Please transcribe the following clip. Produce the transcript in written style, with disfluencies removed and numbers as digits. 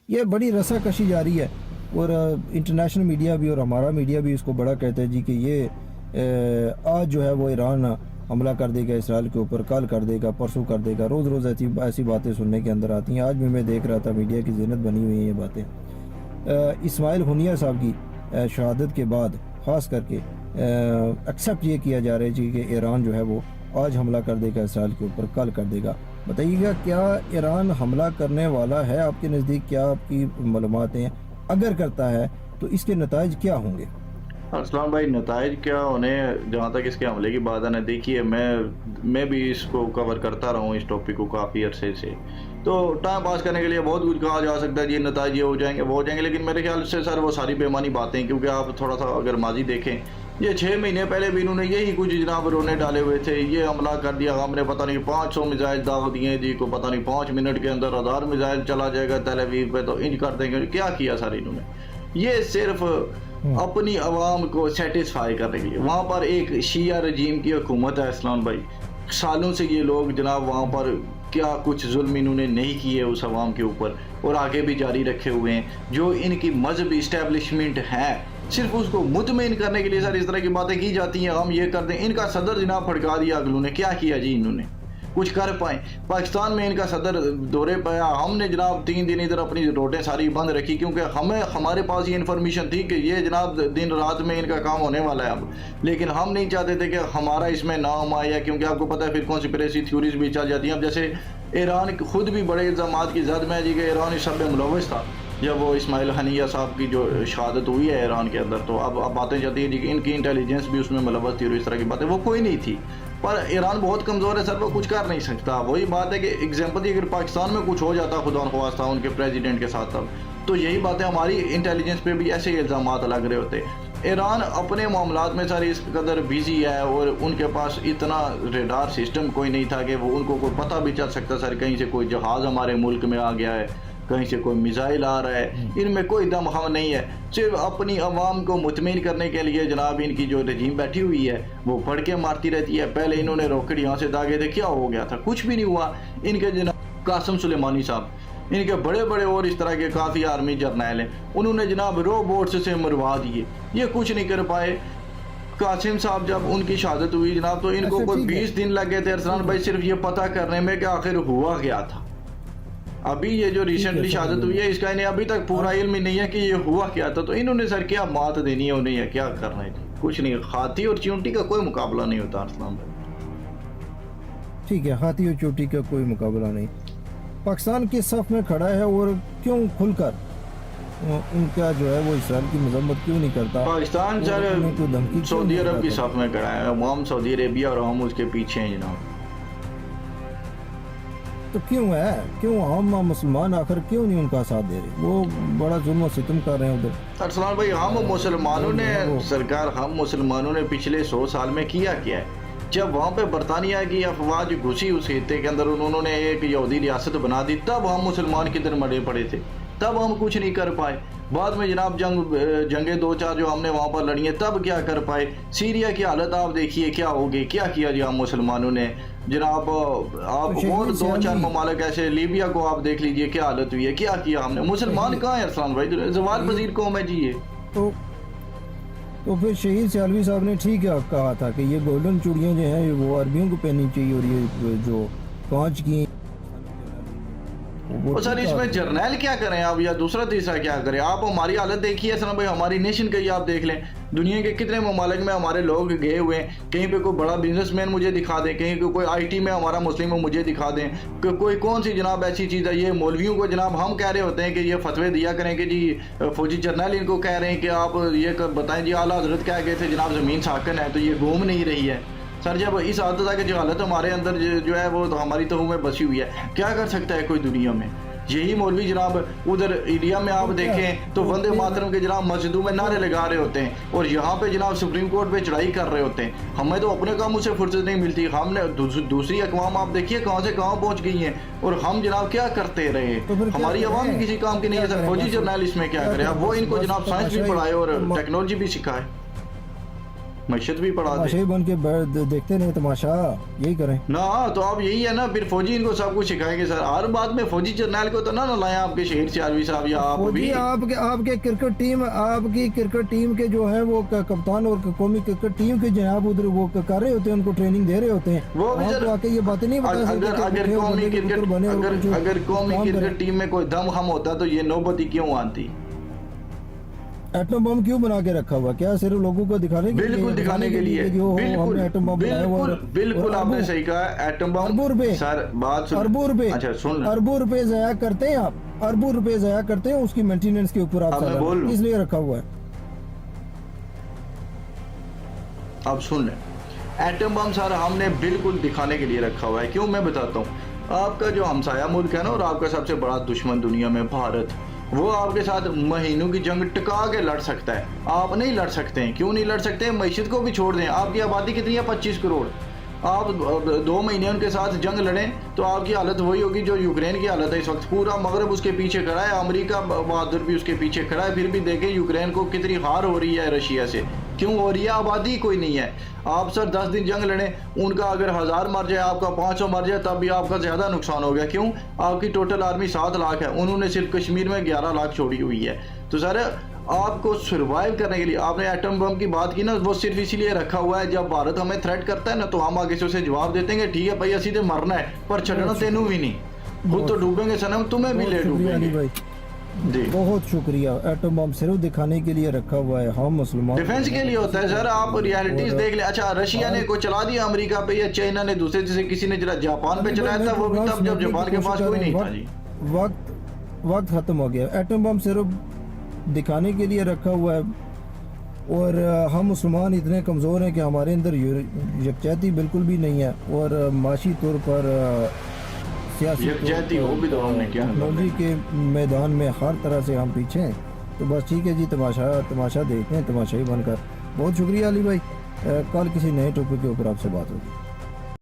ये बड़ी रसाकशी जारी है। और इंटरनेशनल मीडिया भी और हमारा मीडिया भी इसको बड़ा कहता है जी कि ये आज जो है वो ईरान हमला कर देगा इसराइल के ऊपर, कल कर देगा, परसों कर देगा। रोज़ रोज़ ऐसी ऐसी बातें सुनने के अंदर आती हैं। आज भी मैं देख रहा था मीडिया की ज़िन्नत बनी हुई है ये बातें। इस्माइल हुनिया साहब की शहादत के बाद ख़ास करके एक्सेप्ट ये किया जा रहा है जी कि ईरान जो है वो आज हमला कर देगा इसराइल के ऊपर, कल कर देगा। बताइएगा क्या ईरान हमला करने वाला है आपके नज़दीक? क्या आपकी मालूमात हैं? अगर करता है तो इसके नताइज क्या होंगे? असलाम भाई, नताइज क्या होने, जहाँ तक इसके हमले की बात है ना, देखिए मैं भी इसको कवर करता रहा हूँ इस टॉपिक को काफ़ी अरसे से। तो टाइम पास करने के लिए बहुत कुछ कहा जा सकता है, ये नताइज ये हो जाएंगे वो हो जाएंगे, लेकिन मेरे ख्याल से सर वो सारी बेमानी बातें, क्योंकि आप थोड़ा सा अगर माजी देखें, ये 6 महीने पहले भी इन्होंने यही कुछ जनाब रोने डाले हुए थे। ये हमला कर दिया हमने, पता नहीं 500 मिसाइल दाग दिए जी को, पता नहीं 5 मिनट के अंदर 1000 मिसाइल चला जाएगा तेल अवीव पे, तो इंज कर देंगे। क्या किया सर इन्होंने? ये सिर्फ अपनी आवाम को सेटिस्फाई करने के लिए। वहाँ पर एक शिया रजीम की हुकूमत है इस्लाम भाई, सालों से ये लोग जनाब वहाँ पर क्या कुछ जुल्म इन्होंने नहीं किए उस आवाम के ऊपर, और आगे भी जारी रखे हुए हैं। जो इनकी मजहबी इस्टेब्लिशमेंट है, सिर्फ उसको मुतमईन करने के लिए सर इस तरह की बातें की जाती हैं, हम ये कर दें। इनका सदर जनाब फटका दिया अगलों ने, क्या किया जी इन्होंने? कुछ कर पाए? पाकिस्तान में इनका सदर दौरे पाया, हमने जनाब 3 दिन इधर अपनी रोडें सारी बंद रखी, क्योंकि हमारे पास ये इन्फॉर्मेशन थी कि ये जनाब दिन रात में इनका काम होने वाला है अब। लेकिन हम नहीं चाहते थे कि हमारा इसमें नाम आया, क्योंकि आपको पता है फिर कॉन्स्पिरेसी थ्योरीज भी चल जाती हैं। अब जैसे ईरान खुद भी बड़े इल्ज़ामात की जद में जी कि ईरान इस सब में मुलव्वस था जब वो इस्माइल हनिया साहब की जो शहादत हुई है ईरान के अंदर। तो अब बातें जाती है जी कि इनकी इंटेलिजेंस भी उसमें मुलव्वस थी, और इस तरह की बातें। वो कोई नहीं थी, पर ईरान बहुत कमज़ोर है सर, वो कुछ कर नहीं सकता। वही बात है कि एग्जाम्पल अगर पाकिस्तान में कुछ हो जाता खुदा ख्वास्ता उनके प्रेसिडेंट के साथ, तब तो यही बातें हमारी इंटेलिजेंस पे भी ऐसे ही इल्ज़ामात लग रहे होते। ईरान अपने मामलात में सर इस कदर बिजी है, और उनके पास इतना रेडार सिस्टम कोई नहीं था कि वो उनको कोई पता भी चल सकता सर कहीं से कोई जहाज़ हमारे मुल्क में आ गया है, कहीं से कोई मिसाइल आ रहा है। इनमें कोई दम हम नहीं है। सिर्फ अपनी आवाम को मुतमईन करने के लिए जनाब इनकी जो रजीम बैठी हुई है वो पढ़ के मारती रहती है। पहले इन्होंने रॉकेट यहाँ से दागे थे, क्या हो गया था? कुछ भी नहीं हुआ। इनके जनाब कासिम सुलेमानी साहब, इनके बड़े बड़े और इस तरह के काफ़ी आर्मी जर्नैल हैं, उन्होंने जनाब रोबोट्स से मरवा दिए, ये कुछ नहीं कर पाए। कासिम साहब जब उनकी शहादत हुई जनाब, तो इनको कोई 20 दिन लग गए थे अरसलान भाई सिर्फ ये पता करने में कि आखिर हुआ क्या था। अभी ये जो रिसेंटली शहादत हुई है, इसका इन्हें अभी तक पूरा इल्म नहीं है कि ये हुआ क्या था। तो इन्होंने सर क्या मात देनी है उन्हें, या क्या करना है? कुछ नहीं, हाथी और चींटी का कोई मुकाबला नहीं होता अरसलान भाई। ठीक है, हाथी और चोटी का कोई मुकाबला नहीं। पाकिस्तान के सफ में खड़ा है, और क्यों खुलकर उनका जो है वो इसराइल की मजम्मत क्यों नहीं करता? पाकिस्तान सर सऊदी अरब की सफ में खड़ा है, हम सऊदी अरेबिया और हम उसके पीछे हैं जनाब। तो क्यों है, क्यों हम मुसलमान आखिर क्यों नहीं उनका साथ दे रहे? वो बड़ा जुल्म और सितम कर रहे हैं उधर। अरसलान भाई, हम मुसलमानों ने सरकार, हम मुसलमानों ने पिछले 100 साल में किया क्या है? जब वहाँ पे बरतानिया की अफवाज घुसी उस खित्ते के अंदर, उन्होंने एक यहूदी रियासत बना दी, तब हम मुसलमान किधर मरे पड़े थे, तब हम कुछ नहीं कर पाए। बाद में जनाब जंगे 2-4 जो हमने वहाँ पर लड़ी हैं, तब क्या कर पाए? सीरिया की हालत आप देखिए क्या हो गई, क्या किया जी हम मुसलमानों ने जनाब। आप और 2-4 ममालिक ऐसे, लीबिया को आप देख लीजिए क्या हालत हुई है, क्या किया हमने? मुसलमान कहाँ है अरसलान भाई? जवाल पजीर कौम है जी ये। तो फिर शहीद सियालवी साहब ने ठीक है कहा था कि ये गोल्डन चूड़ियाँ जो हैं वो अरबियों को पहननी चाहिए, और ये जो कांच की और सर इसमें जर्नैल क्या करें आप, या दूसरा तीसरा क्या करें आप? हमारी हालत देखिए सर भाई, हमारी नेशन का ही आप देख लें। दुनिया के कितने ममालिक में हमारे लोग गए हुए हैं, कहीं पे कोई बड़ा बिजनेसमैन मुझे दिखा दें, कहीं पे कोई आईटी में हमारा मुस्लिम मुझे दिखा दें कि कोई कौन सी जनाब ऐसी चीज़ है। ये मौलवियों को जनाब हम कह रहे होते हैं कि ये फतवे दिया करें कि जी फौजी जर्नल इनको कह रहे हैं कि आप ये बताएं जी आला हजरत क्या गए थे जनाब ज़मीन साकन है, तो ये घूम नहीं रही है। सर जब इस हालत तक जो हालत हमारे अंदर जो है वो तो हमारी तहु में बसी हुई है, क्या कर सकता है कोई दुनिया में? यही मौलवी जनाब उधर इंडिया में आप देखें तो वंदे मातरम के जनाब मस्जिदों में नारे लगा रहे होते हैं, और यहाँ पे जनाब सुप्रीम कोर्ट पे चढ़ाई कर रहे होते हैं। हमें तो अपने कामों से फुर्सत नहीं मिलती, हमने दूसरी अकवाम आप देखिए कहाँ से कहाँ पहुँच गई हैं, और हम जनाब क्या करते रहे? हमारी आवाम किसी काम की नहीं है सर। फौजी जर्नल इसमें क्या करे? अब वो इनको जनाब साइंस भी पढ़ाए और टेक्नोलॉजी भी सिखाए। मैशत भी पढ़ा दे तमाशे बन के देखते नहीं तमाशा, यही करें ना। तो अब यही है ना, फिर फौजी इनको सब कुछ सिखाएंगे सर। हर बात में फौजी जर्नैल को तो ना लाएं आपके शहीद सियालवी साहब या आप फौजी भी। आपके आपके क्रिकेट टीम, आपकी क्रिकेट टीम के जो है वो कप्तान और कौमी क्रिकेट टीम के जनाब उधर वो कर रहे होते हैं, उनको ट्रेनिंग दे रहे होते हैं। वो भी आप सर, तो आके ये बातें नहीं बता सकते कि अगर वो कौमी बंदे के क्रिकेट पुत्र बने और कुछ अगर कौमी काम क्रिकेट करें। टीम में कोई दम हम होता तो ये नौबती क्यों आती? एटम बम क्यों बना के रखा हुआ? क्या सिर्फ लोगों को दिखाने के लिए? बिल्कुल दिखाने के लिए, कि जो बिल्कुल हमने एटम बम बनाया हुआ बिल्कुल और बिल्कुल आपने अरबों- सही कहा। एटम बम अरबों रुपए, सर बात सुन, अरबों रुपए, अच्छा सुन, अरबों रुपए जाया करते हैं आप, अरबों रुपए जाया करते हैं उसकी मेंटेनेंस के ऊपर। आप अब मैं सारा बोल लूं? इसलिए रखा हुआ है। अब सुन लें, एटम बम सर हमने बिल्कुल दिखाने के लिए रखा हुआ है। क्यों, मैं बताता हूँ। आपका जो हमसाया मुल्क है ना, और आपका सबसे बड़ा दुश्मन दुनिया में भारत, वो आपके साथ महीनों की जंग टिका के लड़ सकता है, आप नहीं लड़ सकते हैं। क्यों नहीं लड़ सकते? मईशत को भी छोड़ दें, आपकी आबादी कितनी है? 25 करोड़। आप 2 महीने उनके साथ जंग लड़ें तो आपकी हालत वही होगी जो यूक्रेन की हालत है इस वक्त। पूरा मगरब उसके पीछे खड़ा है, अमेरिका बहादुर भी उसके पीछे खड़ा है, फिर भी देखें यूक्रेन को कितनी हार हो रही है रशिया से। क्यों हो रही है? आबादी कोई नहीं है। आप सर 10 दिन जंग लड़ें, उनका अगर 1000 मर जाए, आपका 500 मर जाए, तब भी आपका ज़्यादा नुकसान हो गया। क्यों? आपकी टोटल आर्मी 7 लाख है, उन्होंने सिर्फ कश्मीर में 11 लाख छोड़ी हुई है। तो सर आपको सर्वाइव करने के लिए, आपने एटम बम की बात की ना, वो सिर्फ इसीलिए रखा हुआ है, जब भारत हमें थ्रेट करता है ना, तो हम आगे से उसे जवाब देते हैं, ठीक है भाई असी तो मरना है, पर छड़ना तेनू भी नहीं, खुद तो डूबेंगे सनम, तुम्हें भी बहुत ले शुक्रिया अली डूबेंगे। भाई, जी, बहुत शुक्रिया। एटम बम सिर्फ दिखाने के लिए रखा हुआ है, हम मुसलमान डिफेंस के लिए होता है सर। आप रियलिटीज देख ले। अच्छा, रशिया ने कोई चला दिया अमेरिका पे, या चाइना ने दूसरे से किसी ने चला, जापान पे चलाया था, वो भी तब जब जापान के पास कोई नहीं था जी। वक्त खत्म हो गया। एटम बम सिर्फ दिखाने के लिए रखा हुआ है, और हम मुसलमान इतने कमज़ोर हैं कि हमारे अंदर यकजहती बिल्कुल भी नहीं है, और माशी तौर पर सियासी यकजहती हो भी तो हमने क्या टेक्नोलॉजी के मैदान में हर तरह से हम पीछे हैं। तो बस ठीक है जी, तमाशा देखते हैं तमाशाई बनकर। बहुत शुक्रिया अली भाई, कल किसी नए टॉपिक के ऊपर आपसे बात होगी।